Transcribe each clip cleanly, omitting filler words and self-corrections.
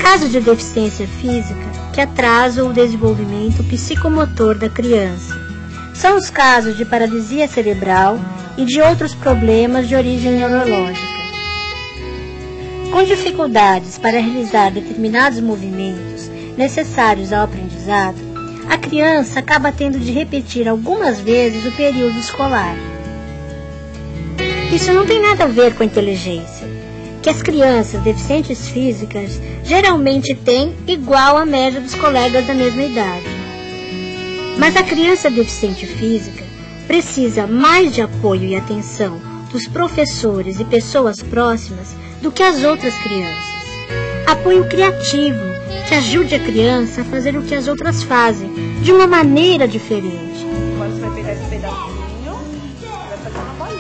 casos de deficiência física que atrasam o desenvolvimento psicomotor da criança. São os casos de paralisia cerebral e de outros problemas de origem neurológica. Com dificuldades para realizar determinados movimentos necessários ao aprendizado, a criança acaba tendo de repetir algumas vezes o período escolar. Isso não tem nada a ver com a inteligência, que as crianças deficientes físicas geralmente têm igual à média dos colegas da mesma idade. Mas a criança deficiente física precisa mais de apoio e atenção dos professores e pessoas próximas do que as outras crianças. Apoio criativo, que ajude a criança a fazer o que as outras fazem, de uma maneira diferente. Agora você vai pegar esse pedacinho e vai fazer uma bolinha.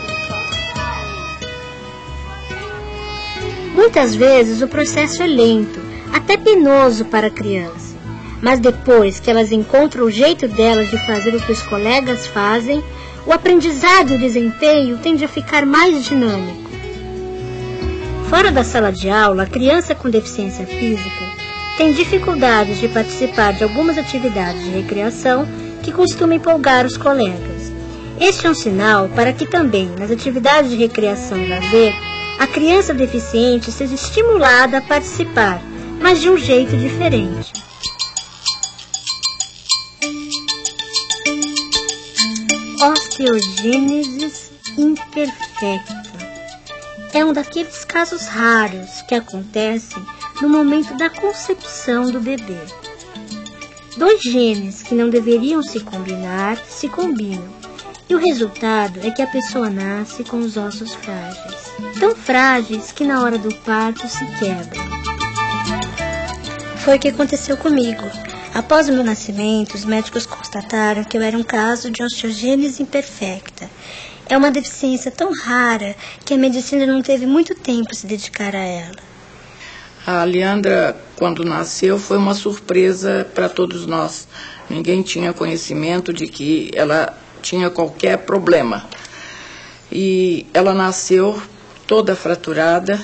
Muitas vezes o processo é lento, até penoso para a criança. Mas depois que elas encontram o jeito delas de fazer o que os colegas fazem, o aprendizado e o desempenho tende a ficar mais dinâmico. Fora da sala de aula, a criança com deficiência física tem dificuldades de participar de algumas atividades de recreação que costumam empolgar os colegas. Este é um sinal para que também, nas atividades de recreação e lazer, a criança deficiente seja estimulada a participar, mas de um jeito diferente. Osteogênese imperfecta é um daqueles casos raros que acontecem no momento da concepção do bebê. Dois genes que não deveriam se combinar, se combinam, e o resultado é que a pessoa nasce com os ossos frágeis, tão frágeis que na hora do parto se quebram. Foi o que aconteceu comigo. Após o meu nascimento, os médicos constataram que eu era um caso de osteogênese imperfecta. É uma deficiência tão rara que a medicina não teve muito tempo a se dedicar a ela. A Leandra, quando nasceu, foi uma surpresa para todos nós. Ninguém tinha conhecimento de que ela tinha qualquer problema. E ela nasceu toda fraturada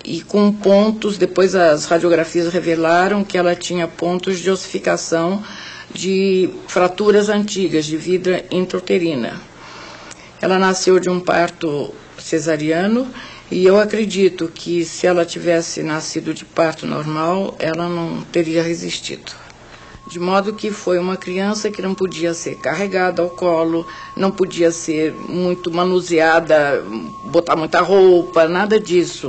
e com pontos, depois as radiografias revelaram que ela tinha pontos de ossificação de fraturas antigas, de vida intrauterina. Ela nasceu de um parto cesariano e eu acredito que se ela tivesse nascido de parto normal, ela não teria resistido. De modo que foi uma criança que não podia ser carregada ao colo, não podia ser muito manuseada, botar muita roupa, nada disso.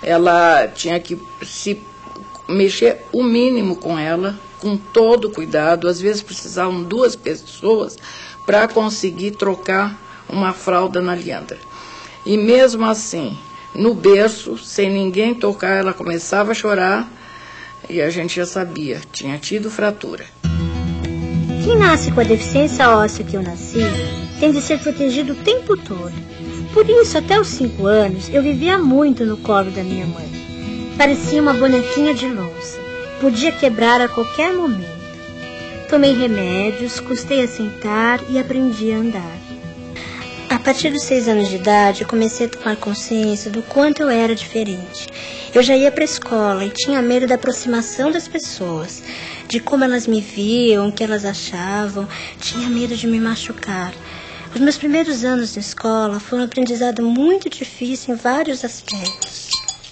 Ela tinha que se mexer o mínimo com ela, com todo cuidado. Às vezes precisavam 2 pessoas para conseguir trocar uma fralda na Leandra. E mesmo assim, no berço, sem ninguém tocar, ela começava a chorar e a gente já sabia, tinha tido fratura. Quem nasce com a deficiência óssea que eu nasci tem de ser protegido o tempo todo. Por isso, até os 5 anos, eu vivia muito no colo da minha mãe. Parecia uma bonequinha de louça. Podia quebrar a qualquer momento. Tomei remédios, custei a sentar e aprendi a andar. A partir dos 6 anos de idade, eu comecei a tomar consciência do quanto eu era diferente. Eu já ia para a escola e tinha medo da aproximação das pessoas, de como elas me viam, o que elas achavam. Tinha medo de me machucar. Os meus primeiros anos na escola foram um aprendizado muito difícil em vários aspectos.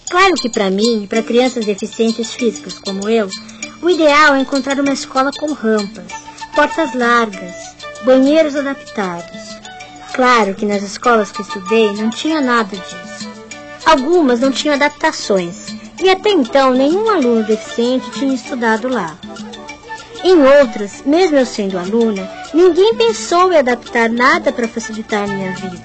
Claro que para mim, e para crianças deficientes físicas como eu, o ideal é encontrar uma escola com rampas, portas largas, banheiros adaptados. Claro que nas escolas que estudei não tinha nada disso. Algumas não tinham adaptações, e até então nenhum aluno deficiente tinha estudado lá. Em outras, mesmo eu sendo aluna, ninguém pensou em adaptar nada para facilitar minha vida.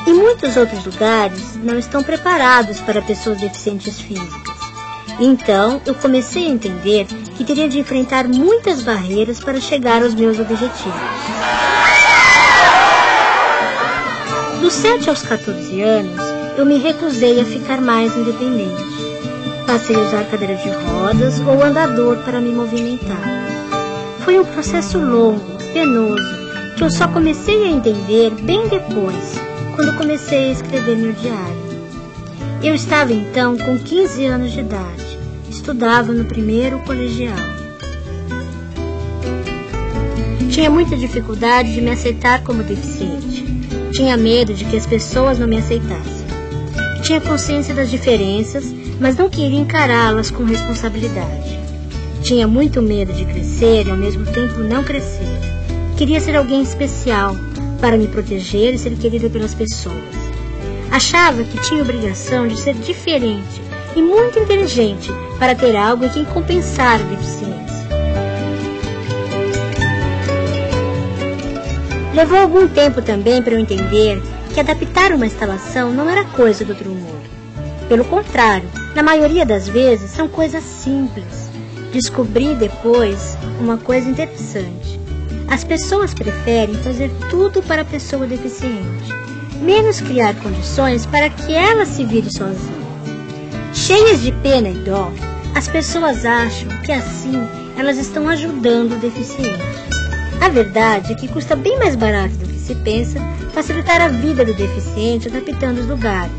E muitos outros lugares não estão preparados para pessoas deficientes físicas. Então, eu comecei a entender que teria de enfrentar muitas barreiras para chegar aos meus objetivos. Dos 7 aos 14 anos, eu me recusei a ficar mais independente. Passei a usar cadeira de rodas ou andador para me movimentar. Foi um processo longo, penoso, que eu só comecei a entender bem depois, quando comecei a escrever meu diário. Eu estava então com 15 anos de idade. estudava no primeiro colegial. Tinha muita dificuldade de me aceitar como deficiente. Tinha medo de que as pessoas não me aceitassem. Tinha consciência das diferenças, mas não queria encará-las com responsabilidade. Tinha muito medo de crescer e ao mesmo tempo não crescer. Queria ser alguém especial, para me proteger e ser querida pelas pessoas. Achava que tinha obrigação de ser diferente e muito inteligente para ter algo em que compensar a deficiência. Levou algum tempo também para eu entender que adaptar uma instalação não era coisa do outro mundo. Pelo contrário, na maioria das vezes são coisas simples. Descobri depois uma coisa interessante. As pessoas preferem fazer tudo para a pessoa deficiente, menos criar condições para que ela se vire sozinha. Cheias de pena e dó, as pessoas acham que assim elas estão ajudando o deficiente. A verdade é que custa bem mais barato do que se pensa facilitar a vida do deficiente adaptando os lugares.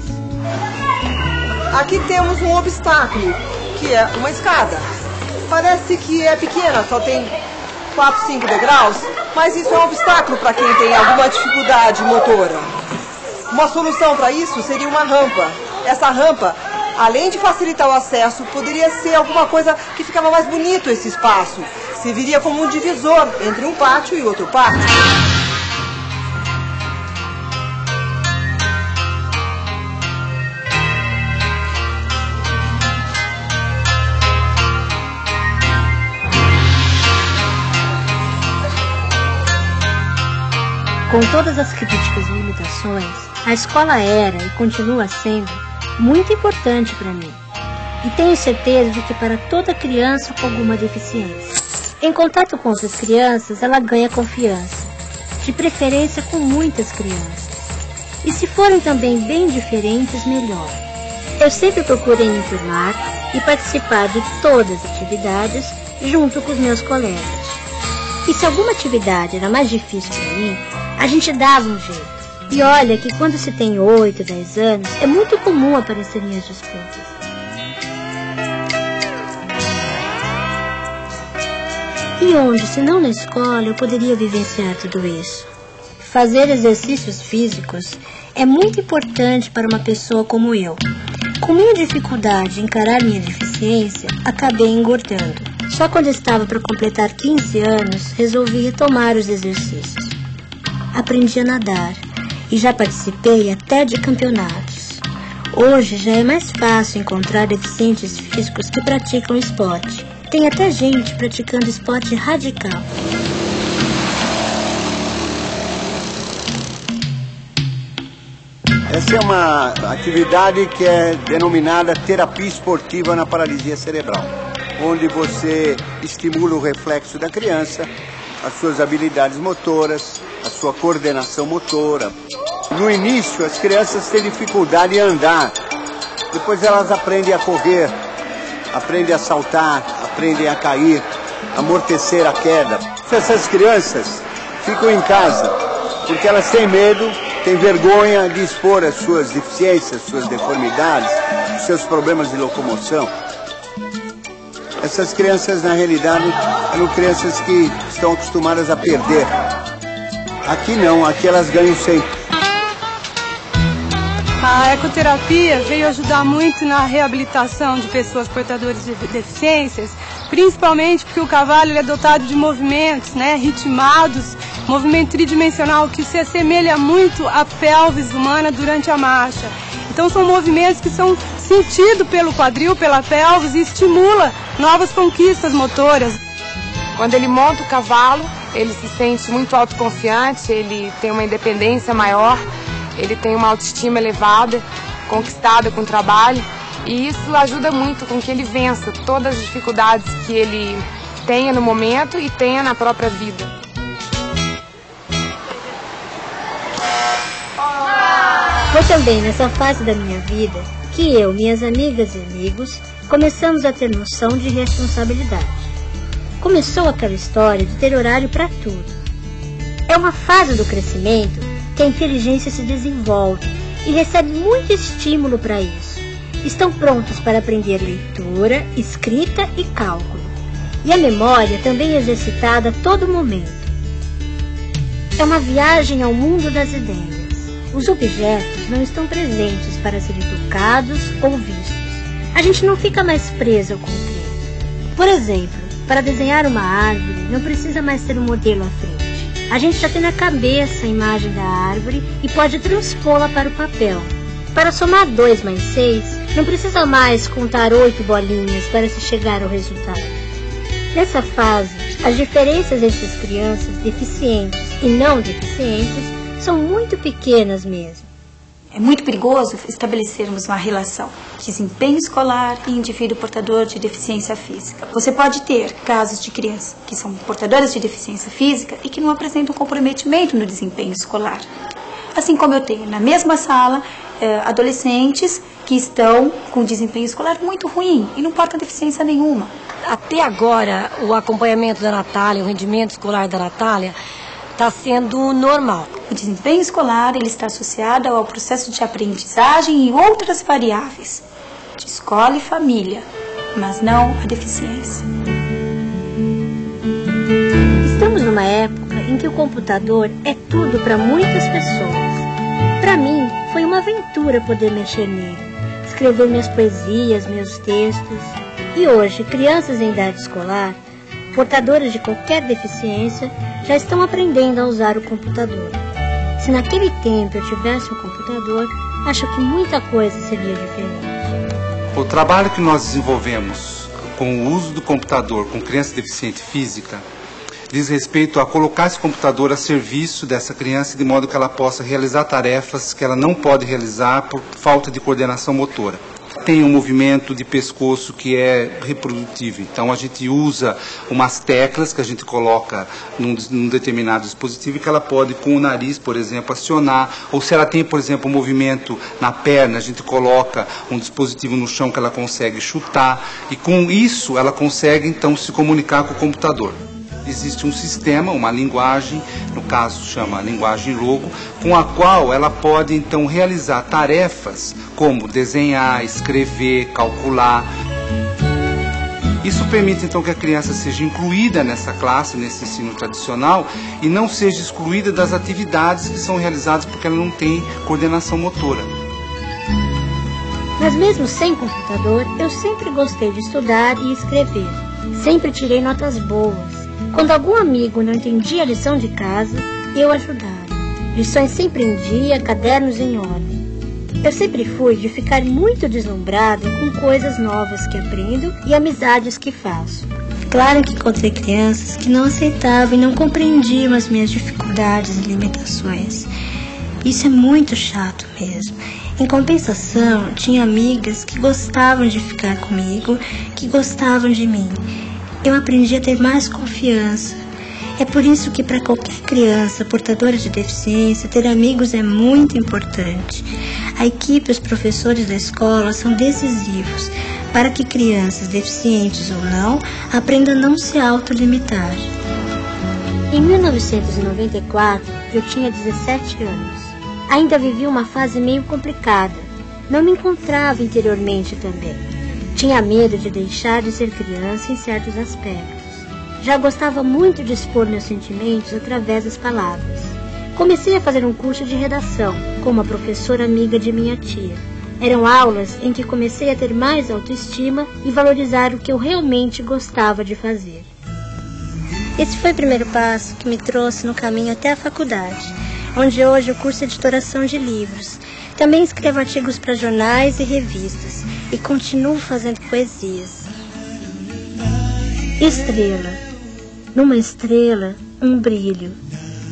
Aqui temos um obstáculo, que é uma escada. Parece que é pequena, só tem 4, 5 degraus, mas isso é um obstáculo para quem tem alguma dificuldade motora. Uma solução para isso seria uma rampa. Essa rampa, além de facilitar o acesso, poderia ser alguma coisa que ficava mais bonito esse espaço. Serviria como um divisor entre um pátio e outro pátio. Com todas as críticas e limitações, a escola era e continua sendo muito importante para mim. E tenho certeza de que para toda criança com alguma deficiência. Em contato com outras crianças, ela ganha confiança, de preferência com muitas crianças. E se forem também bem diferentes, melhor. Eu sempre procurei me enturmar e participar de todas as atividades junto com os meus colegas. E se alguma atividade era mais difícil para mim, a gente dava um jeito. E olha que quando se tem 8, 10 anos, é muito comum aparecerem as disputas. E onde, se não na escola, eu poderia vivenciar tudo isso? Fazer exercícios físicos é muito importante para uma pessoa como eu. Com minha dificuldade em encarar minha deficiência, acabei engordando. Só quando estava para completar 15 anos, resolvi retomar os exercícios. Aprendi a nadar e já participei até de campeonatos. Hoje já é mais fácil encontrar deficientes físicos que praticam esporte. Tem até gente praticando esporte radical. Essa é uma atividade que é denominada terapia esportiva na paralisia cerebral, onde você estimula o reflexo da criança, as suas habilidades motoras, a sua coordenação motora. No início, as crianças têm dificuldade em andar, depois elas aprendem a correr, aprendem a saltar, aprendem a cair, amortecer a queda. Essas crianças ficam em casa porque elas têm medo, têm vergonha de expor as suas deficiências, suas deformidades, os seus problemas de locomoção. Essas crianças, na realidade, eram crianças que estão acostumadas a perder. Aqui não, aqui elas ganham sempre. A ecoterapia veio ajudar muito na reabilitação de pessoas portadoras de deficiências, principalmente porque o cavalo ele é dotado de movimentos, ritmados, movimento tridimensional que se assemelha muito à pelvis humana durante a marcha. Então são movimentos que são sentidos pelo quadril, pela pelvis e estimula novas conquistas motoras. Quando ele monta o cavalo, ele se sente muito autoconfiante, ele tem uma independência maior, ele tem uma autoestima elevada, conquistada com trabalho, e isso ajuda muito com que ele vença todas as dificuldades que ele tenha no momento e tenha na própria vida. Foi também nessa fase da minha vida que eu, minhas amigas e amigos, começamos a ter noção de responsabilidade. Começou aquela história de ter horário para tudo. É uma fase do crescimento que a inteligência se desenvolve e recebe muito estímulo para isso. estão prontos para aprender leitura, escrita e cálculo. E a memória também é exercitada a todo momento. É uma viagem ao mundo das ideias. Os objetos não estão presentes para serem tocados ou vistos. A gente não fica mais preso ao concreto. Por exemplo, para desenhar uma árvore, não precisa mais ter um modelo à frente. A gente já tem na cabeça a imagem da árvore e pode transpô-la para o papel. Para somar 2 mais 6, não precisa mais contar 8 bolinhas para se chegar ao resultado. Nessa fase, as diferenças entre as crianças deficientes e não deficientes são muito pequenas mesmo. É muito perigoso estabelecermos uma relação desempenho escolar e indivíduo portador de deficiência física. Você pode ter casos de crianças que são portadoras de deficiência física e que não apresentam comprometimento no desempenho escolar. Assim como eu tenho na mesma sala adolescentes que estão com desempenho escolar muito ruim e não portam deficiência nenhuma. Até agora, o acompanhamento da Natália, o rendimento escolar da Natália, está sendo normal. O desempenho escolar ele está associado ao processo de aprendizagem e outras variáveis, de escola e família, mas não a deficiência. Estamos numa época em que o computador é tudo para muitas pessoas. Para mim, foi uma aventura poder mexer nele, escrever minhas poesias, meus textos. E hoje, crianças em idade escolar, portadoras de qualquer deficiência, já estão aprendendo a usar o computador. Se naquele tempo eu tivesse um computador, acho que muita coisa seria diferente. O trabalho que nós desenvolvemos com o uso do computador com criança deficiente física diz respeito a colocar esse computador a serviço dessa criança de modo que ela possa realizar tarefas que ela não pode realizar por falta de coordenação motora. Tem um movimento de pescoço que é reprodutivo, então a gente usa umas teclas que a gente coloca num determinado dispositivo que ela pode com o nariz, por exemplo, acionar, ou se ela tem, por exemplo, um movimento na perna, a gente coloca um dispositivo no chão que ela consegue chutar e com isso ela consegue então se comunicar com o computador. Existe um sistema, uma linguagem, no caso chama linguagem logo, com a qual ela pode então realizar tarefas como desenhar, escrever, calcular. Isso permite então que a criança seja incluída nessa classe, nesse ensino tradicional, e não seja excluída das atividades que são realizadas porque ela não tem coordenação motora. Mas mesmo sem computador, eu sempre gostei de estudar e escrever. Sempre tirei notas boas. Quando algum amigo não entendia a lição de casa, eu ajudava. Lições sempre em dia, cadernos em ordem. Eu sempre fui de ficar muito deslumbrada com coisas novas que aprendo e amizades que faço. Claro que encontrei crianças que não aceitavam e não compreendiam as minhas dificuldades e limitações. Isso é muito chato mesmo. Em compensação, tinha amigas que gostavam de ficar comigo, que gostavam de mim. Eu aprendi a ter mais confiança. É por isso que para qualquer criança portadora de deficiência, ter amigos é muito importante. A equipe e os professores da escola são decisivos para que crianças deficientes ou não aprendam a não se autolimitar. Em 1994, eu tinha 17 anos. Ainda vivia uma fase meio complicada. Não me encontrava interiormente também. Tinha medo de deixar de ser criança em certos aspectos. Já gostava muito de expor meus sentimentos através das palavras. Comecei a fazer um curso de redação com uma professora amiga de minha tia. Eram aulas em que comecei a ter mais autoestima e valorizar o que eu realmente gostava de fazer. Esse foi o primeiro passo que me trouxe no caminho até a faculdade, onde hoje eu curso editoração de livros. Também escrevo artigos para jornais e revistas e continuo fazendo poesias. Estrela. Numa estrela, um brilho,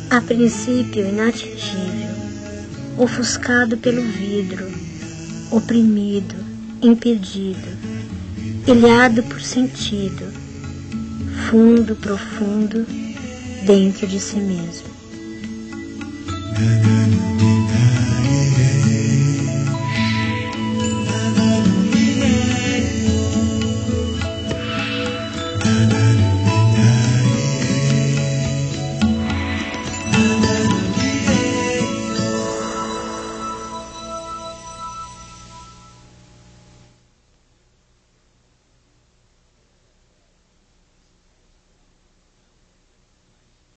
a princípio inatingível, ofuscado pelo vidro, oprimido, impedido, ilhado por sentido, fundo, profundo, dentro de si mesmo.